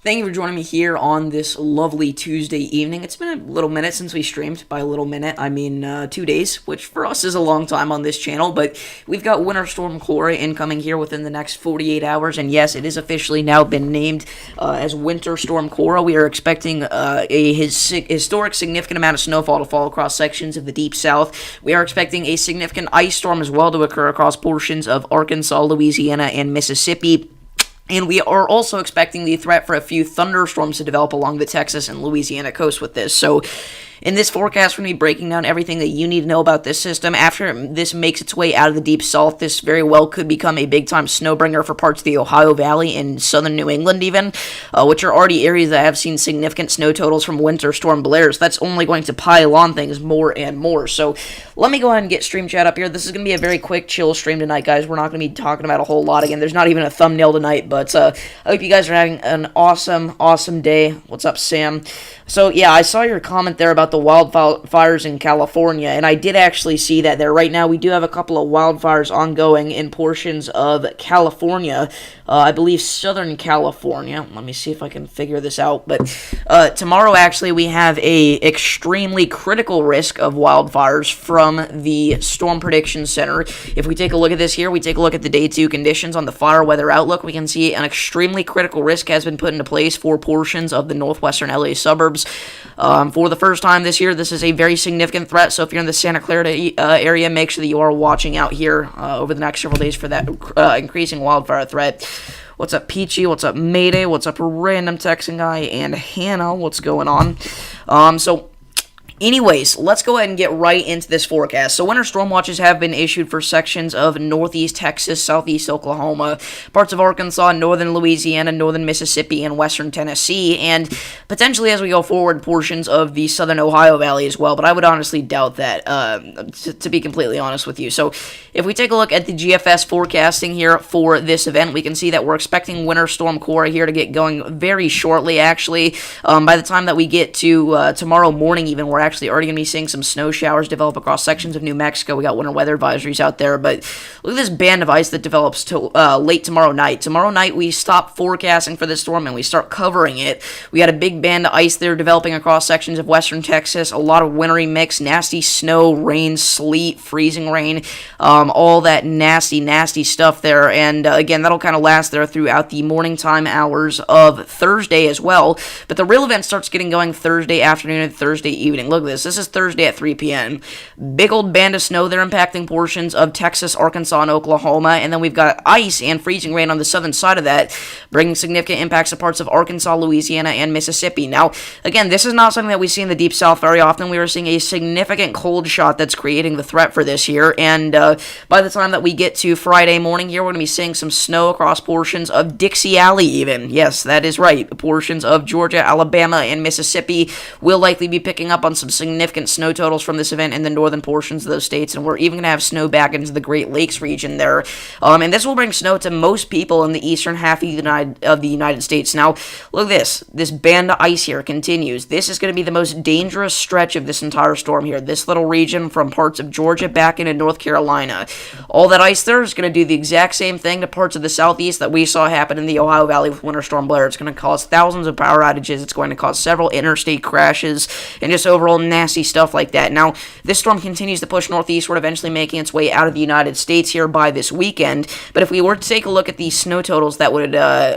Thank you for joining me here on this lovely Tuesday evening. It's been a little minute since we streamed. By a little minute, I mean 2 days, which for us is a long time on this channel, but we've got Winter Storm Cora incoming here within the next 48 hours, and yes, it is officially now been named as Winter Storm Cora. We are expecting a historic significant amount of snowfall to fall across sections of the Deep South. We are expecting a significant ice storm as well to occur across portions of Arkansas, Louisiana, and Mississippi. And we are also expecting the threat for a few thunderstorms to develop along the Texas and Louisiana coast with this. So, in this forecast, we're going to be breaking down everything that you need to know about this system. After this makes its way out of the Deep South, this very well could become a big-time snowbringer for parts of the Ohio Valley and southern New England even, which are already areas that have seen significant snow totals from Winter Storm Blairs. That's only going to pile on things more and more. So let me go ahead and get stream chat up here. This is going to be a very quick, chill stream tonight, guys. We're not going to be talking about a whole lot again. There's not even a thumbnail tonight, but I hope you guys are having an awesome day. What's up, Sam? So, yeah, I saw your comment there about the wildfires in California, and I did actually see that there. Right now, we do have a couple of wildfires ongoing in portions of California. I believe Southern California. Let me see if I can figure this out. But tomorrow, actually, we have a extremely critical risk of wildfires from the Storm Prediction Center. If we take a look at this here, we take a look at the Day 2 conditions on the fire weather outlook, we can see an extremely critical risk has been put into place for portions of the northwestern LA suburbs. For the first time this year, this is a very significant threat, so if you're in the Santa Clara area, make sure that you are watching out here over the next several days for that increasing wildfire threat. What's up, Peachy? What's up, Mayday? What's up, Random Texan Guy? And Hannah, what's going on? Anyways, let's go ahead and get right into this forecast. So winter storm watches have been issued for sections of northeast Texas, southeast Oklahoma, parts of Arkansas, northern Louisiana, northern Mississippi, and western Tennessee, and potentially as we go forward, portions of the southern Ohio Valley as well, but I would honestly doubt that, to be completely honest with you. So if we take a look at the GFS forecasting here for this event, we can see that we're expecting Winter Storm Cora here to get going very shortly, actually. By the time that we get to tomorrow morning even, we're actually already going to be seeing some snow showers develop across sections of New Mexico. We got winter weather advisories out there, but look at this band of ice that develops till late tomorrow night. Tomorrow night, we stop forecasting for this storm and we start covering it. We got a big band of ice there developing across sections of western Texas, a lot of wintry mix, nasty snow, rain, sleet, freezing rain, all that nasty stuff there, and again, that'll kind of last there throughout the morning time hours of Thursday as well, but the real event starts getting going Thursday afternoon and Thursday evening. Look at this. This is Thursday at 3 p.m. Big old band of snow there impacting portions of Texas, Arkansas, and Oklahoma. And then we've got ice and freezing rain on the southern side of that, bringing significant impacts to parts of Arkansas, Louisiana, and Mississippi. Now, again, this is not something that we see in the Deep South very often. We are seeing a significant cold shot that's creating the threat for this year. And by the time that we get to Friday morning here, we're going to be seeing some snow across portions of Dixie Alley even. Yes, that is right. Portions of Georgia, Alabama, and Mississippi will likely be picking up on some significant snow totals from this event in the northern portions of those states, and we're even going to have snow back into the Great Lakes region there. And this will bring snow to most people in the eastern half of the United States. Now, look at this. This band of ice here continues. This is going to be the most dangerous stretch of this entire storm here. This little region from parts of Georgia back into North Carolina. All that ice there is going to do the exact same thing to parts of the southeast that we saw happen in the Ohio Valley with Winter Storm Blair. It's going to cause thousands of power outages. It's going to cause several interstate crashes and just overall nasty stuff like that. Now, this storm continues to push northeastward, eventually making its way out of the United States here by this weekend. But if we were to take a look at the snow totals that would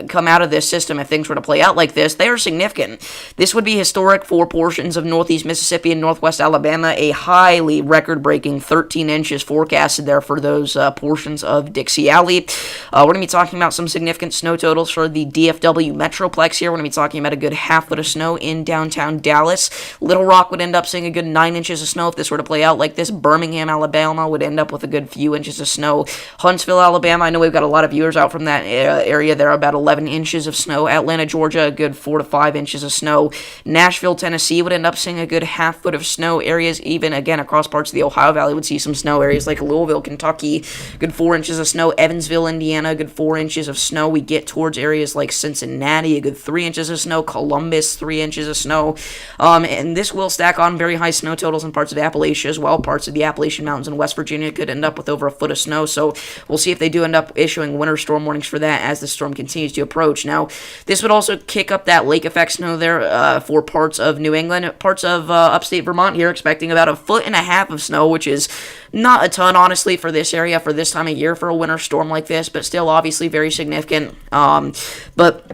come out of this system if things were to play out like this, they are significant. This would be historic for portions of northeast Mississippi and northwest Alabama. A highly record-breaking 13 inches forecasted there for those portions of Dixie Alley. We're going to be talking about some significant snow totals for the DFW Metroplex here. We're going to be talking about a good half foot of snow in downtown Dallas. Little Rock would end up seeing a good 9 inches of snow if this were to play out like this. Birmingham, Alabama would end up with a good few inches of snow. Huntsville, Alabama, I know we've got a lot of viewers out from that area there, about 11 inches of snow. Atlanta, Georgia, a good 4 to 5 inches of snow. Nashville, Tennessee would end up seeing a good half foot of snow. Areas even, again, across parts of the Ohio Valley would see some snow. Areas like Louisville, Kentucky, good 4 inches of snow. Evansville, Indiana, a good 4 inches of snow. We get towards areas like Cincinnati, a good 3 inches of snow. Columbus, 3 inches of snow. And this will stack tack on very high snow totals in parts of Appalachia as well. Parts of the Appalachian Mountains in West Virginia could end up with over a foot of snow, so we'll see if they do end up issuing winter storm warnings for that as the storm continues to approach. Now, this would also kick up that lake effect snow there for parts of New England, parts of upstate Vermont here, expecting about 1.5 feet of snow, which is not a ton, honestly, for this area, for this time of year, for a winter storm like this, but still obviously very significant. But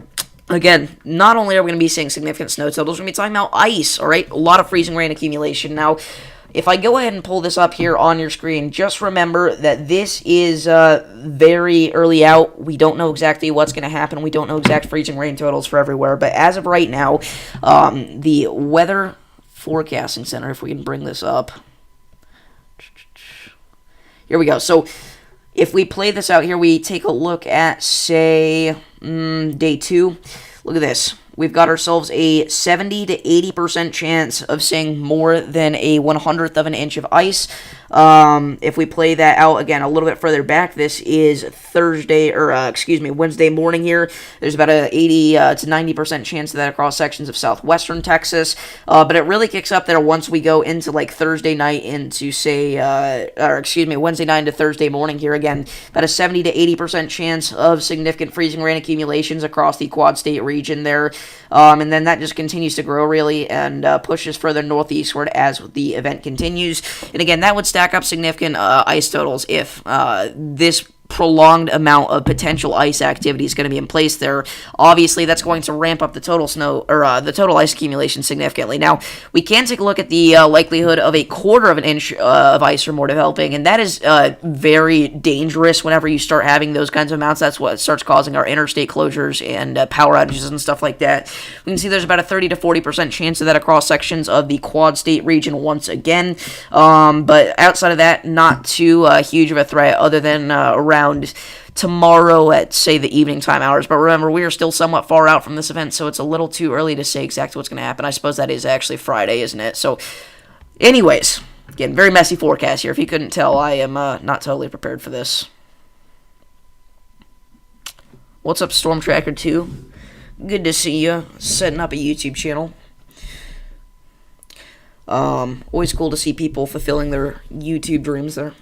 again, not only are we going to be seeing significant snow totals, we're going to be talking about ice, all right? A lot of freezing rain accumulation. Now, if I go ahead and pull this up here on your screen, just remember that this is very early out. We don't know exactly what's going to happen. We don't know exact freezing rain totals for everywhere. But as of right now, the Weather Forecasting Center, if we can bring this up. Here we go. So if we play this out here, we take a look at, say, day 2. Look at this. We've got ourselves a 70 to 80% chance of seeing more than a 1/100th of an inch of ice. If we play that out again a little bit further back, this is Wednesday morning here. There's about a 80 to 90% chance of that across sections of southwestern Texas. But it really kicks up there once we go into like Thursday night into Wednesday night into Thursday morning here again. About a 70 to 80% chance of significant freezing rain accumulations across the Quad State region there. And then that just continues to grow really and pushes further northeastward as the event continues. And again, that would stack up significant ice totals if this prolonged amount of potential ice activity is going to be in place there. Obviously, that's going to ramp up the total snow or the total ice accumulation significantly. Now, we can take a look at the likelihood of 1/4 of an inch of ice or more developing, and that is very dangerous whenever you start having those kinds of amounts. That's what starts causing our interstate closures and power outages and stuff like that. We can see there's about a 30 to 40% chance of that across sections of the Quad State region once again. But outside of that, not too huge of a threat other than around tomorrow at, say, the evening time hours. But remember, we are still somewhat far out from this event, so it's a little too early to say exactly what's going to happen. I suppose that is actually Friday, isn't it? So, anyways, again, very messy forecast here. If you couldn't tell, I am not totally prepared for this. What's up, Storm Tracker 2? Good to see you. Setting up a YouTube channel. Always cool to see people fulfilling their YouTube dreams there.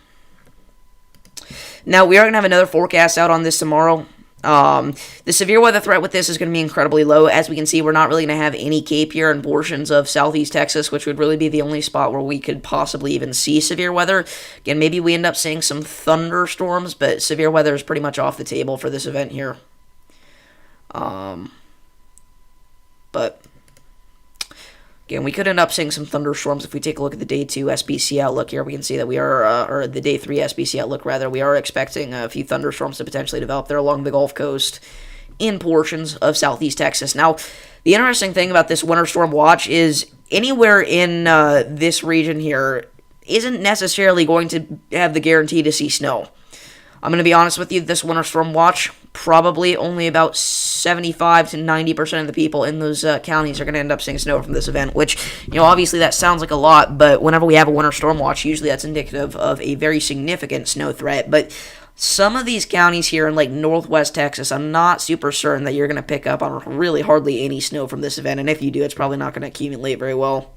Now, we are going to have another forecast out on this tomorrow. The severe weather threat with this is going to be incredibly low. As we can see, we're not really going to have any Cape here in portions of southeast Texas, which would really be the only spot where we could possibly even see severe weather. Again, maybe we end up seeing some thunderstorms, but severe weather is pretty much off the table for this event here. But again, we could end up seeing some thunderstorms if we take a look at the Day 2 SBC outlook here. We can see that we are, or the Day 3 SBC outlook, rather, we are expecting a few thunderstorms to potentially develop there along the Gulf Coast in portions of southeast Texas. Now, the interesting thing about this winter storm watch is anywhere in this region here isn't necessarily going to have the guarantee to see snow. I'm going to be honest with you, this winter storm watch, probably only about 75 to 90% of the people in those counties are going to end up seeing snow from this event, which, obviously that sounds like a lot, but whenever we have a winter storm watch, usually that's indicative of a very significant snow threat. But some of these counties here in like northwest Texas, I'm not super certain that you're going to pick up on really hardly any snow from this event, and if you do, it's probably not going to accumulate very well.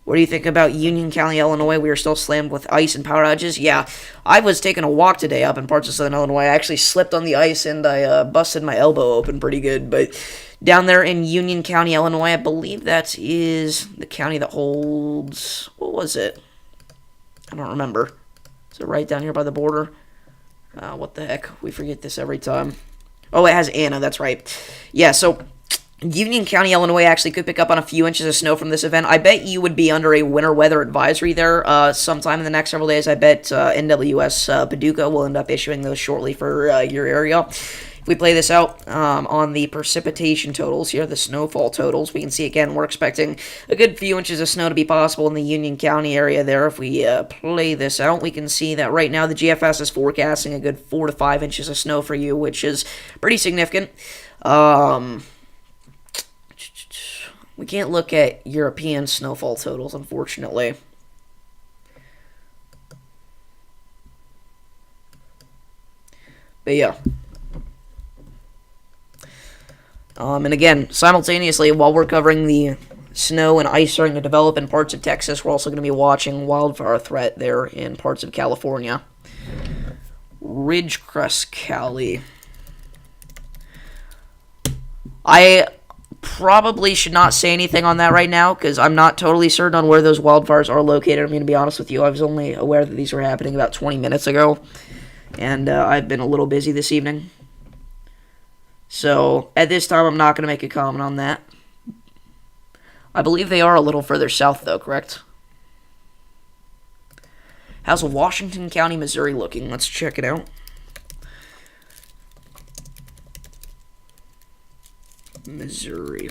What do you think about Union County, Illinois? We are still slammed with ice and power outages. Yeah, I was taking a walk today up in parts of southern Illinois. I actually slipped on the ice and I busted my elbow open pretty good. But down there in Union County, Illinois, I believe that is the county that holds... What was it? I don't remember. Is it right down here by the border? What the heck? We forget this every time. Oh, it has Anna. That's right. Yeah, so... Union County, Illinois actually could pick up on a few inches of snow from this event. I bet you would be under a winter weather advisory there sometime in the next several days. I bet NWS Paducah will end up issuing those shortly for your area. If we play this out on the precipitation totals here, the snowfall totals, we can see again we're expecting a good few inches of snow to be possible in the Union County area there. If we play this out, we can see that right now the GFS is forecasting a good 4 to 5 inches of snow for you, which is pretty significant. We can't look at European snowfall totals, unfortunately. But yeah. And again, simultaneously, while we're covering the snow and ice starting to develop in parts of Texas. We're also going to be watching wildfire threat there in parts of California. Ridgecrest Cali. I probably should not say anything on that right now because I'm not totally certain on where those wildfires are located. I'm going to be honest with you. I was only aware that these were happening about 20 minutes ago, and I've been a little busy this evening. So at this time, I'm not going to make a comment on that. I believe they are a little further south, though, correct? How's Washington County, Missouri looking? Let's check it out. Missouri.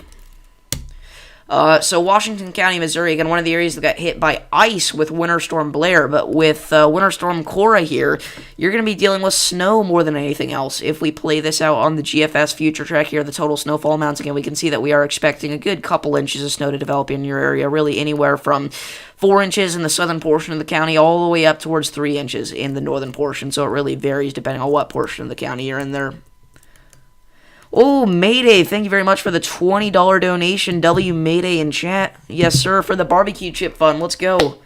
So Washington County, Missouri, again, one of the areas that got hit by ice with Winter Storm Blair, but with Winter Storm Cora here, you're going to be dealing with snow more than anything else. If we play this out on the GFS Future Track here, the total snowfall amounts, again, we can see that we are expecting a good couple inches of snow to develop in your area, really anywhere from 4 inches in the southern portion of the county all the way up towards 3 inches in the northern portion, so it really varies depending on what portion of the county you're in there. Oh, Mayday, thank you very much for the $20 donation. W Mayday in chat. Yes, sir, for the barbecue chip fund. Let's go.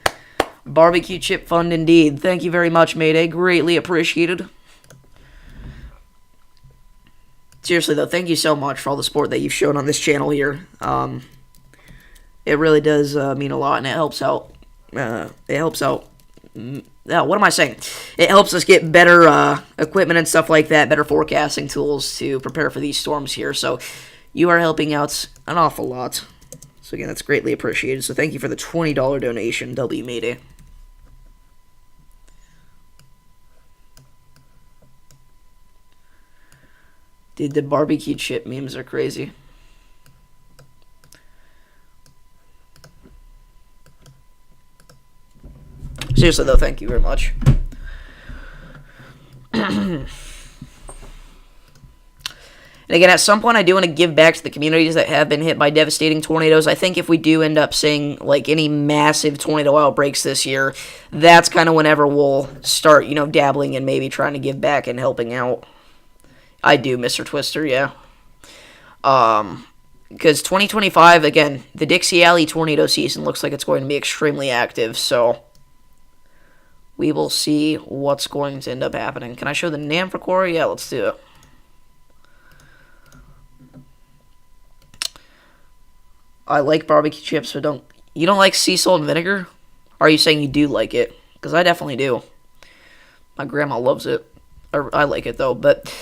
Barbecue chip fund indeed. Thank you very much, Mayday. Greatly appreciated. Seriously, though, thank you so much for all the support that you've shown on this channel here. It really does mean a lot, and it helps out. What am I saying? It helps us get better equipment and stuff like that, better forecasting tools to prepare for these storms here. So you are helping out an awful lot. So again, that's greatly appreciated. So thank you for the $20 donation, W Mayday. Dude, the barbecue chip memes are crazy. Seriously, though, thank you very much. And again, at some point, I do want to give back to the communities that have been hit by devastating tornadoes. I think if we do end up seeing, like, any massive tornado outbreaks this year, that's kind of whenever we'll start, dabbling and maybe trying to give back and helping out. I do, Mr. Twister, yeah. Because 2025, again, the Dixie Alley tornado season looks like it's going to be extremely active, so we will see what's going to end up happening. Can I show the NAM for Cora? Yeah, let's do it. I like barbecue chips, but you don't like sea salt and vinegar? Or are you saying you do like it? Because I definitely do. My grandma loves it. Or I like it, though, but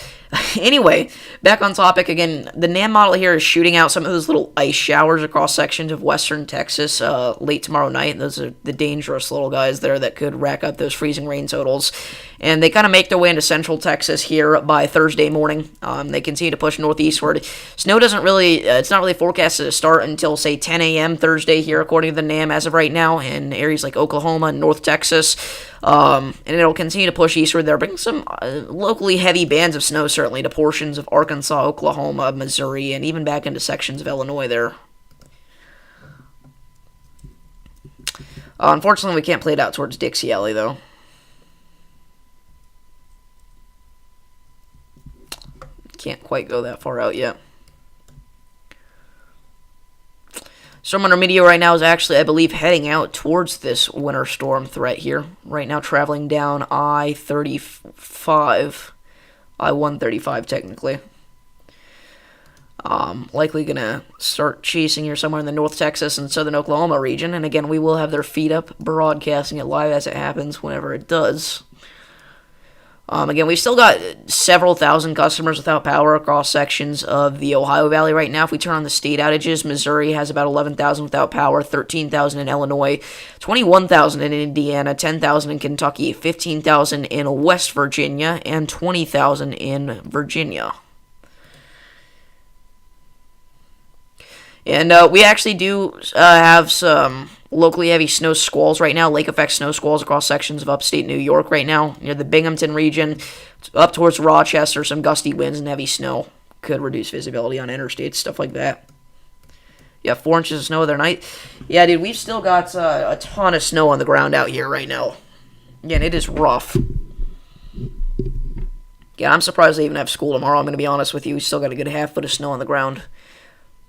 anyway, back on topic again. The NAM model here is shooting out some of those little ice showers across sections of western Texas late tomorrow night. Those are the dangerous little guys there that could rack up those freezing rain totals. And they kind of make their way into central Texas here by Thursday morning. They continue to push northeastward. Snow doesn't really, it's not really forecasted to start until, say, 10 a.m. Thursday here, according to the NAM as of right now, in areas like Oklahoma and North Texas. And it'll continue to push eastward there, bringing some locally heavy bands of snow, certainly, to portions of Arkansas, Oklahoma, Missouri, and even back into sections of Illinois there. Unfortunately, we can't play it out towards Dixie Alley, though. Can't quite go that far out yet. Storm under Meteor right now is actually, I believe, heading out towards this winter storm threat here. Right now, traveling down I-35. I-135, technically. Likely going to start chasing here somewhere in the North Texas and Southern Oklahoma region. And again, we will have their feed up, broadcasting it live as it happens whenever it does. Again, we've still got several thousand customers without power across sections of the Ohio Valley right now. If we turn on the state outages, Missouri has about 11,000 without power, 13,000 in Illinois, 21,000 in Indiana, 10,000 in Kentucky, 15,000 in West Virginia, and 20,000 in Virginia. And we actually do have some locally heavy snow squalls right now, lake effect snow squalls across sections of upstate New York right now, near the Binghamton region, up towards Rochester. Some gusty winds and heavy snow could reduce visibility on interstates, stuff like that. Yeah, 4 inches of snow the other night. Yeah, dude, we've still got a ton of snow on the ground out here right now. Again, it is rough. Yeah, I'm surprised they even have school tomorrow, I'm going to be honest with you. We still got a good half foot of snow on the ground.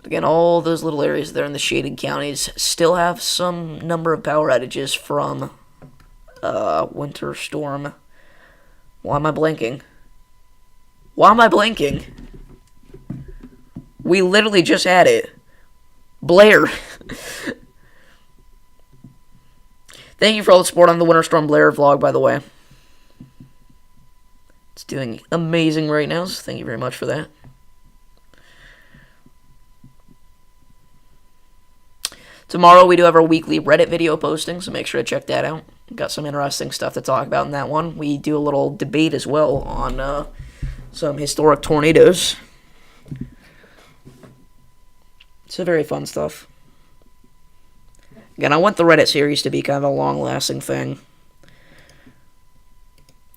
Again, all those little areas there in the shaded counties still have some number of power outages from winter storm. Why am I blinking? Why am I blinking? We literally just had it. Blair. Thank you for all the support on the Winter Storm Blair vlog, by the way. It's doing amazing right now, so thank you very much for that. Tomorrow we do have our weekly Reddit video posting, so make sure to check that out. Got some interesting stuff to talk about in that one. We do a little debate as well on some historic tornadoes. It's a very fun stuff. Again, I want the Reddit series to be kind of a long-lasting thing.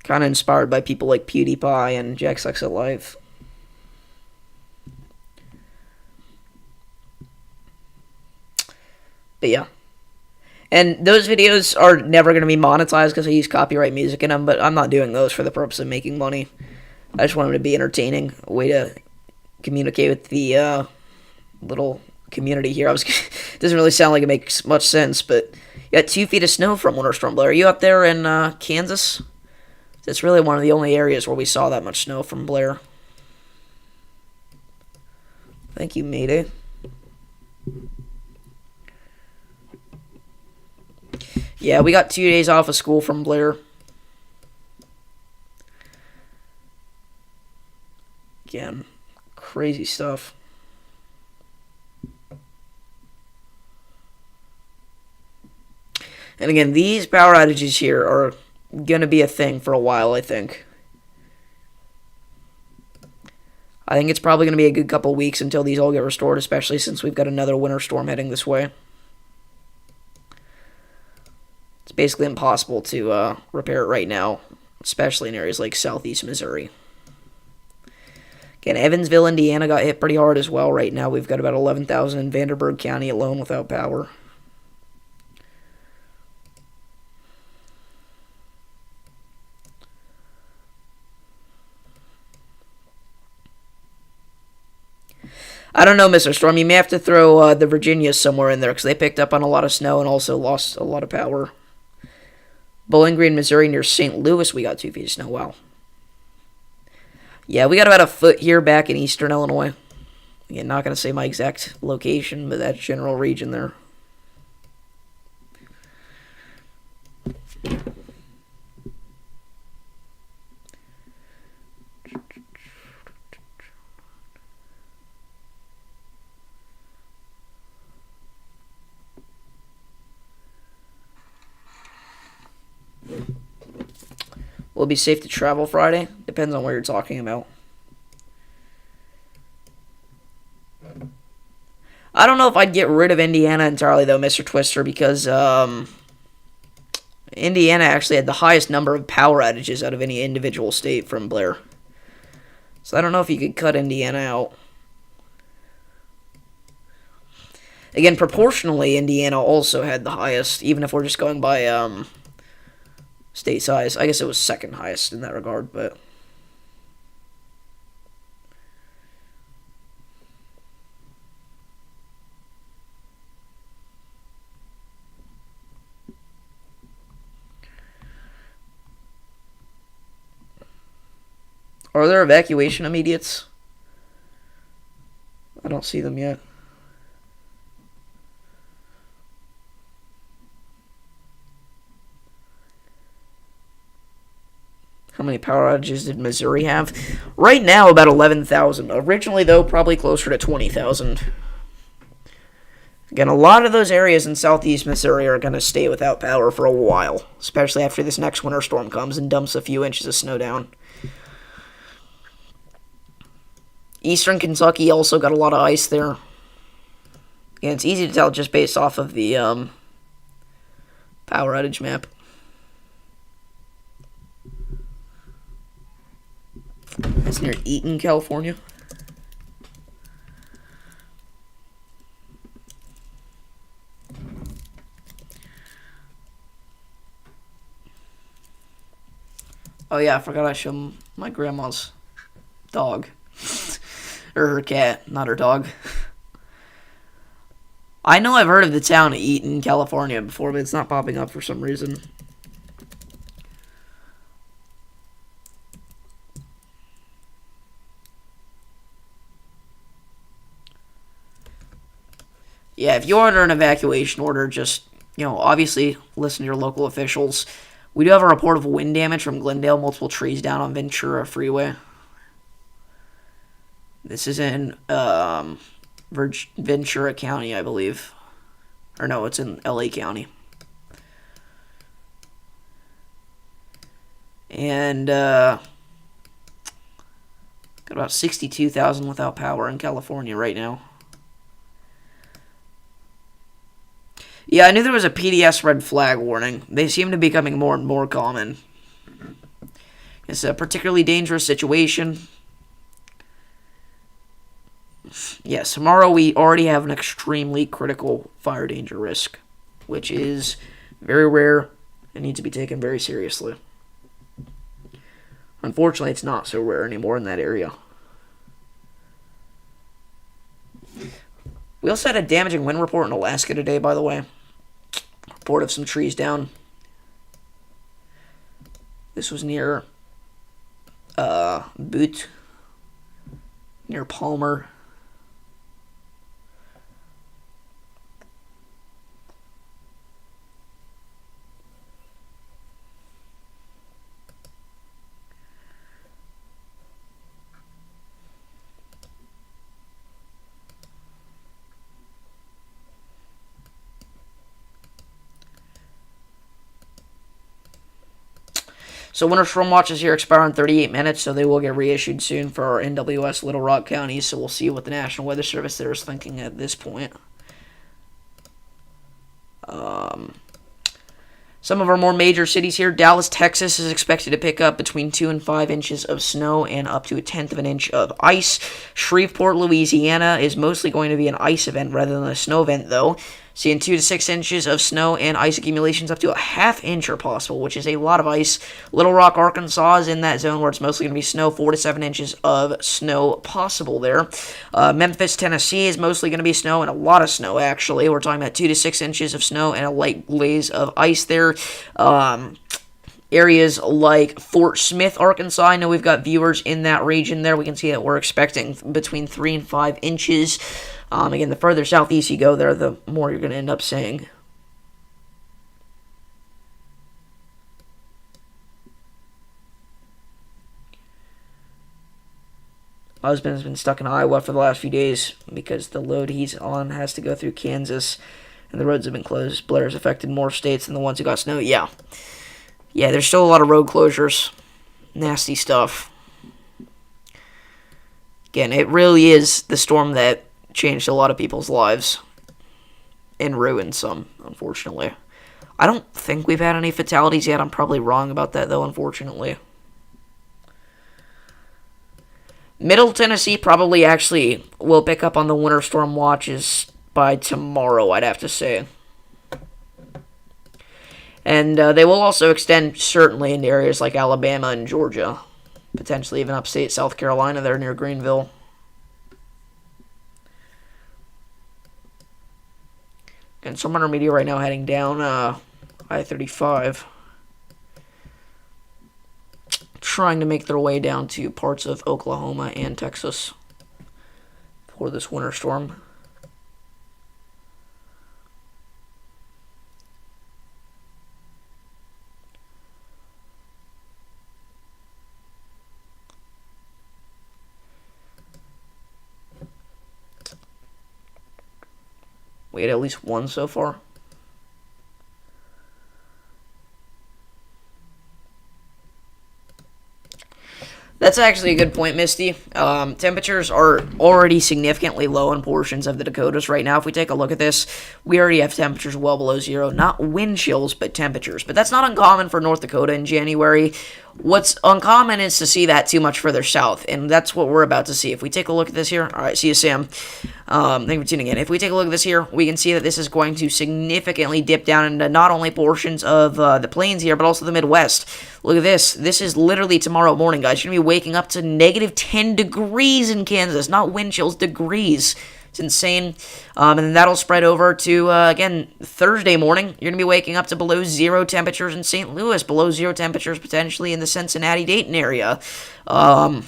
Kind of inspired by people like PewDiePie and Geoguesser Live. But yeah. And those videos are never going to be monetized because I use copyright music in them, but I'm not doing those for the purpose of making money. I just want them to be entertaining, a way to communicate with the little community here. Doesn't really sound like it makes much sense, but you got 2 feet of snow from Winter Storm Blair. Are you up there in Kansas? It's really one of the only areas where we saw that much snow from Blair. Thank you, Mayday. Yeah, we got 2 days off of school from Blair. Again, crazy stuff. And again, these power outages here are going to be a thing for a while, I think. I think it's probably going to be a good couple weeks until these all get restored, especially since we've got another winter storm heading this way. It's basically impossible to repair it right now, especially in areas like southeast Missouri. Again, Evansville, Indiana got hit pretty hard as well right now. We've got about 11,000 in Vanderburgh County alone without power. I don't know, Mr. Storm. You may have to throw the Virginias somewhere in there because they picked up on a lot of snow and also lost a lot of power. Bowling Green, Missouri, near St. Louis, we got 2 feet of snow. Wow. Yeah, we got about a foot here back in eastern Illinois. Again, not going to say my exact location, but that general region there. Will it be safe to travel Friday? Depends on what you're talking about. I don't know if I'd get rid of Indiana entirely, though, Mr. Twister, because Indiana actually had the highest number of power outages out of any individual state from Blair. So I don't know if you could cut Indiana out. Again, proportionally, Indiana also had the highest, even if we're just going by state size. I guess it was second highest in that regard, but are there evacuation immediates? I don't see them yet. How many power outages did Missouri have? Right now, about 11,000. Originally, though, probably closer to 20,000. Again, a lot of those areas in southeast Missouri are going to stay without power for a while, especially after this next winter storm comes and dumps a few inches of snow down. Eastern Kentucky also got a lot of ice there. Again, it's easy to tell just based off of the power outage map. It's near Eaton, California. Oh yeah, I forgot I showed my grandma's dog. Or her cat, not her dog. I know I've heard of the town of Eaton, California before, but it's not popping up for some reason. Yeah, if you're under an evacuation order, just, obviously listen to your local officials. We do have a report of wind damage from Glendale, multiple trees down on Ventura Freeway. This is in Ventura County, I believe. Or no, it's in LA County. And got about 62,000 without power in California right now. Yeah, I knew there was a PDS red flag warning. They seem to be becoming more and more common. It's a particularly dangerous situation. Yes, tomorrow we already have an extremely critical fire danger risk, which is very rare and needs to be taken very seriously. Unfortunately, it's not so rare anymore in that area. We also had a damaging wind report in Alaska today, by the way. Report of some trees down. This was near Butte, near Palmer. So winter storm watches here expire in 38 minutes, so they will get reissued soon for our NWS Little Rock counties, so we'll see what the National Weather Service there is thinking at this point. Some of our more major cities here. Dallas, Texas is expected to pick up between 2 and 5 inches of snow and up to 1/10 of an inch of ice. Shreveport, Louisiana is mostly going to be an ice event rather than a snow event, though. Seeing 2 to 6 inches of snow and ice accumulations up to a ½ inch are possible, which is a lot of ice. Little Rock, Arkansas is in that zone where it's mostly going to be snow. 4 to 7 inches of snow possible there. Memphis, Tennessee is mostly going to be snow and a lot of snow, actually. We're talking about 2 to 6 inches of snow and a light glaze of ice there. Areas like Fort Smith, Arkansas, I know we've got viewers in that region there. We can see that we're expecting between 3 and 5 inches. Again, the further southeast you go there, the more you're going to end up seeing. My husband has been stuck in Iowa for the last few days because the load he's on has to go through Kansas, and the roads have been closed. Blair's affected more states than the ones who got snow. Yeah, there's still a lot of road closures. Nasty stuff. Again, it really is the storm that changed a lot of people's lives and ruined some, unfortunately. I don't think we've had any fatalities yet. I'm probably wrong about that, though, unfortunately. Middle Tennessee probably actually will pick up on the winter storm watches by tomorrow, I'd have to say. And they will also extend, certainly, into areas like Alabama and Georgia. Potentially even upstate South Carolina there near Greenville. And some under media right now heading down I-35. Trying to make their way down to parts of Oklahoma and Texas for this winter storm. We had at least one so far. That's actually a good point, Misty. Temperatures are already significantly low in portions of the Dakotas right now. If we take a look at this, we already have temperatures well below zero. Not wind chills, but temperatures. But that's not uncommon for North Dakota in January. What's uncommon is to see that too much further south, and that's what we're about to see. If we take a look at this here, all right, see you, Sam. Thank you for tuning in. If we take a look at this here, we can see that this is going to significantly dip down into not only portions of the plains here, but also the Midwest. Look at this. This is literally tomorrow morning, guys. You're going to be waking up to -10 degrees in Kansas. Not wind chills, degrees. It's insane. And then that'll spread over to, again, Thursday morning. You're going to be waking up to below zero temperatures in St. Louis, below zero temperatures potentially in the Cincinnati-Dayton area. And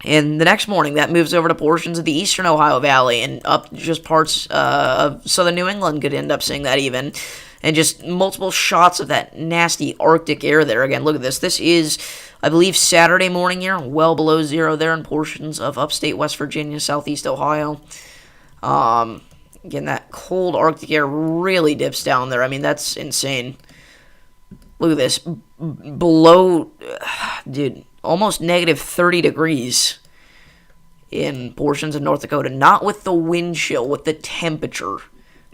the next morning, that moves over to portions of the eastern Ohio Valley and up just parts of southern New England could end up seeing that even. And just multiple shots of that nasty Arctic air there. Again, look at this. This is, I believe, Saturday morning here, well below zero there in portions of upstate West Virginia, southeast Ohio. Again, that cold Arctic air really dips down there. I mean, that's insane. Look at this. Below, dude, almost negative 30 degrees in portions of North Dakota. Not with the wind chill, with the temperature.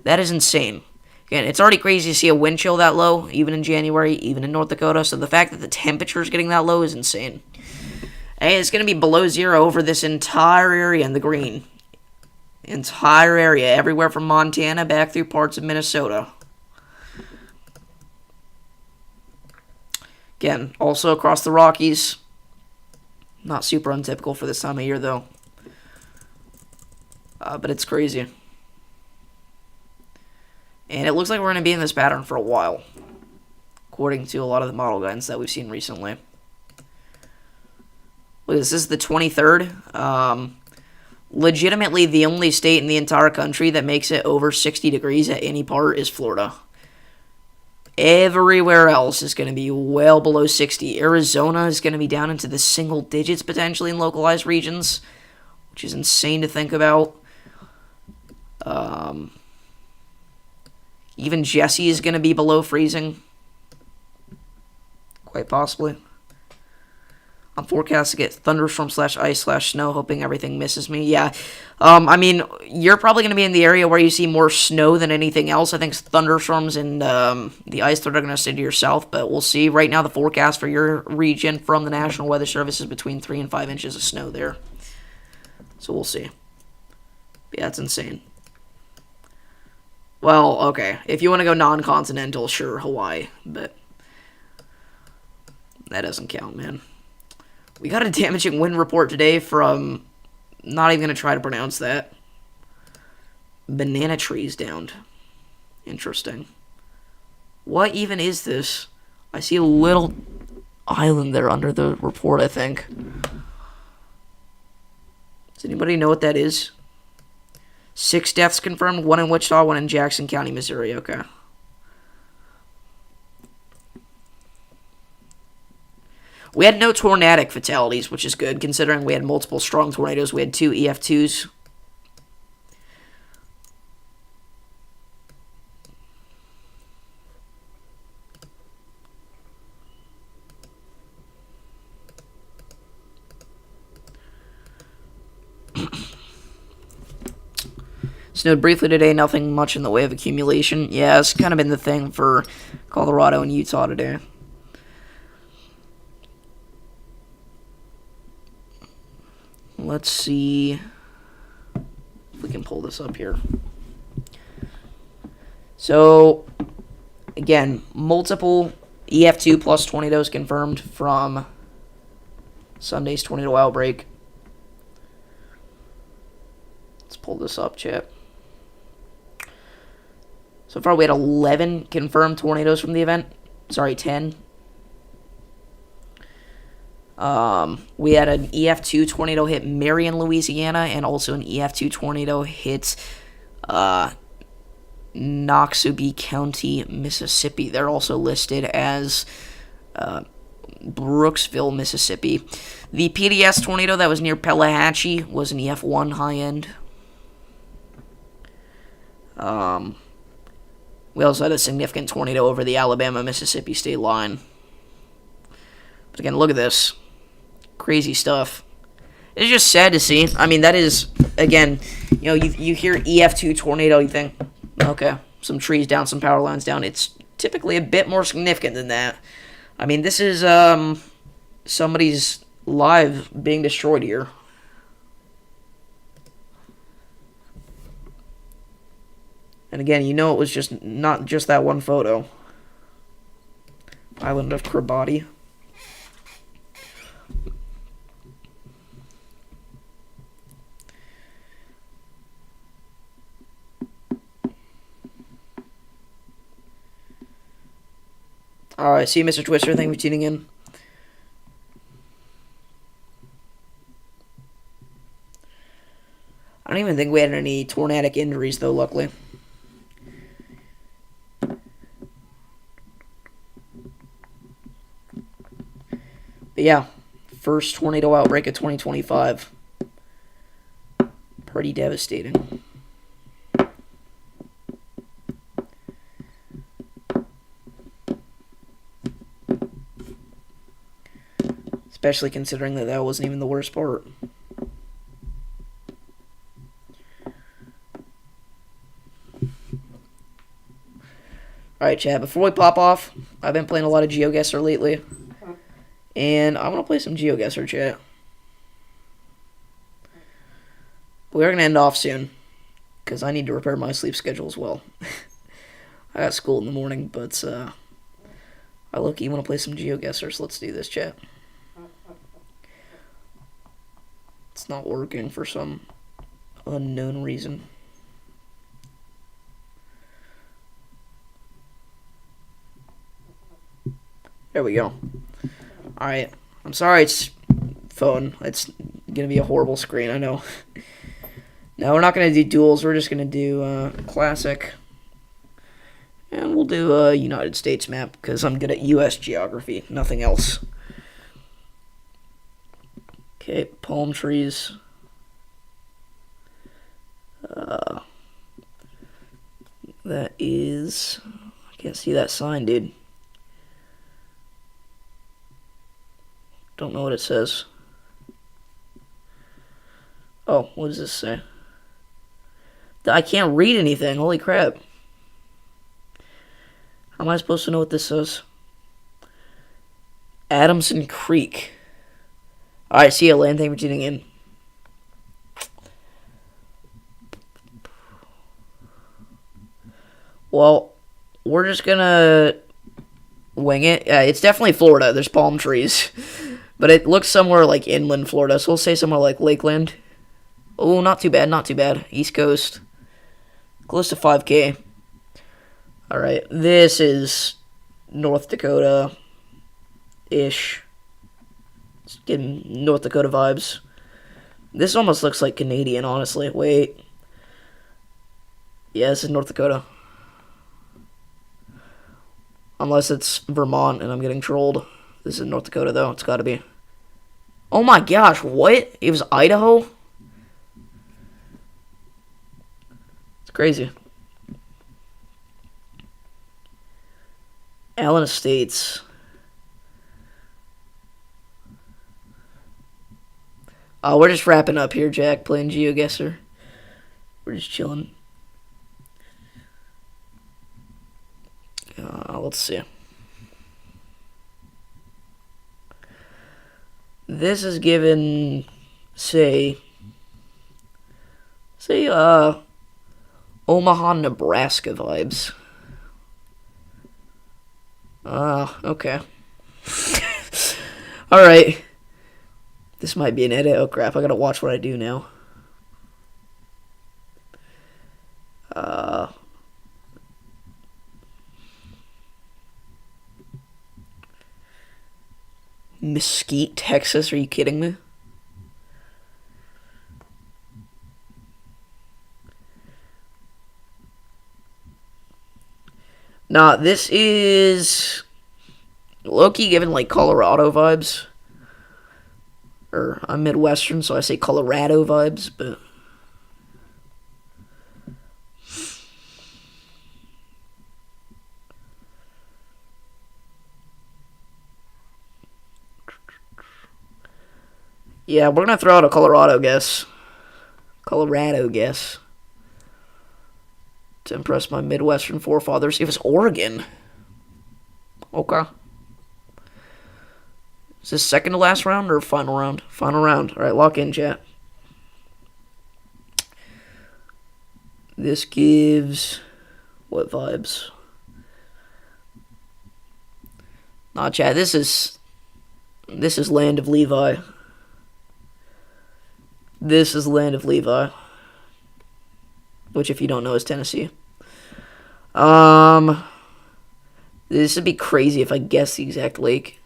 That is insane. Again, it's already crazy to see a wind chill that low, even in January, even in North Dakota. So the fact that the temperature is getting that low is insane. And it's going to be below zero over this entire area in the green. Entire area, everywhere from Montana back through parts of Minnesota. Again, also across the Rockies. Not super untypical for this time of year, though. But it's crazy. And it looks like we're going to be in this pattern for a while, according to a lot of the model guidance that we've seen recently. Look, this is the 23rd. Legitimately, the only state in the entire country that makes it over 60 degrees at any part is Florida. Everywhere else is going to be well below 60. Arizona is going to be down into the single digits potentially in localized regions, which is insane to think about. Even Jesse is going to be below freezing. Quite possibly. I'm forecast to get thunderstorm/ice/snow, hoping everything misses me. Yeah. I mean, you're probably going to be in the area where you see more snow than anything else. I think thunderstorms and the ice threat are going to stay to your south, but we'll see. Right now, the forecast for your region from the National Weather Service is between 3 and 5 inches of snow there. So we'll see. Yeah, that's insane. Well, okay. If you want to go non-continental, sure, Hawaii, but that doesn't count, man. We got a damaging wind report today from, not even going to try to pronounce that, banana trees downed. Interesting. What even is this? I see a little island there under the report, I think. Does anybody know what that is? 6 deaths confirmed, 1 in Wichita, 1 in Jackson County, Missouri. Okay. We had no tornadic fatalities, which is good, considering we had multiple strong tornadoes. We had 2 EF2s. Snowed briefly today, nothing much in the way of accumulation. Yeah, it's kind of been the thing for Colorado and Utah today. Let's see if we can pull this up here. So, again, multiple EF2 plus tornadoes confirmed from Sunday's tornado outbreak. Let's pull this up, chat. So far, we had 11 confirmed tornadoes from the event. Sorry, 10. We had an EF2 tornado hit Marion, Louisiana, and also an EF2 tornado hit Noxubee County, Mississippi. They're also listed as Brooksville, Mississippi. The PDS tornado that was near Pelahatchie was an EF1 high end. We also had a significant tornado over the Alabama-Mississippi state line. But again, look at this. Crazy stuff. It's just sad to see. I mean, that is, again, you know, you hear EF2 tornado, you think, okay, some trees down, some power lines down. It's typically a bit more significant than that. I mean, this is somebody's lives being destroyed here. And again, you know it was just not just that one photo. Island of Kiribati. Alright, see you, Mr. Twister. Thank you for tuning in. I don't even think we had any tornadic injuries, though, luckily. But yeah, first tornado outbreak of 2025. Pretty devastating. Especially considering that that wasn't even the worst part. Alright, chat, before we pop off, I've been playing a lot of Geoguesser lately. And I want to play some Geoguesser, chat. We're going to end off soon. Because I need to repair my sleep schedule as well. I got school in the morning, but I look-y want to play some Geoguesser, so let's do this, chat. It's not working for some unknown reason. There we go. Alright. I'm sorry it's phone. It's going to be a horrible screen, I know. No, we're not going to do duels. We're just going to do classic. And we'll do a United States map, because I'm good at U.S. geography. Nothing else. Okay, palm trees. That is... I can't see that sign, dude. Don't know what it says. Oh, what does this say? I can't read anything. Holy crap. How am I supposed to know what this says? Adamson Creek. Alright, see you, Lane. Thank you for tuning in. Well, we're just gonna wing it. Yeah, it's definitely Florida. There's palm trees. But it looks somewhere like inland Florida, so we'll say somewhere like Lakeland. Oh, not too bad, not too bad. East Coast. Close to 5K. Alright, this is North Dakota-ish. It's getting North Dakota vibes. This almost looks like Canadian, honestly. Wait. Yeah, this is North Dakota. Unless it's Vermont and I'm getting trolled. This is North Dakota, though. It's gotta be. Oh my gosh, what? It was Idaho? It's crazy. Allen Estates. Oh, we're just wrapping up here, Jack, playing Geoguesser. We're just chilling. Let's see. This is given, say, Omaha, Nebraska vibes. Okay. Alright. This might be an edit. Oh crap, I gotta watch what I do now. Mesquite, Texas, are you kidding me? Nah, this is low-key given like Colorado vibes. Or I'm Midwestern, so I say Colorado vibes, but yeah, we're gonna throw out a Colorado guess. To impress my Midwestern forefathers. It was Oregon. Okay. Is this second to last round or final round? Final round. Alright, lock in, chat. This gives... what vibes? Nah, chat, this is Land of Levi. This is Land of Levi. Which, if you don't know, is Tennessee. This would be crazy if I guessed the exact lake.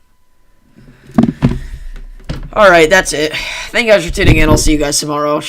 Alright, that's it. Thank you guys for tuning in. I'll see you guys tomorrow.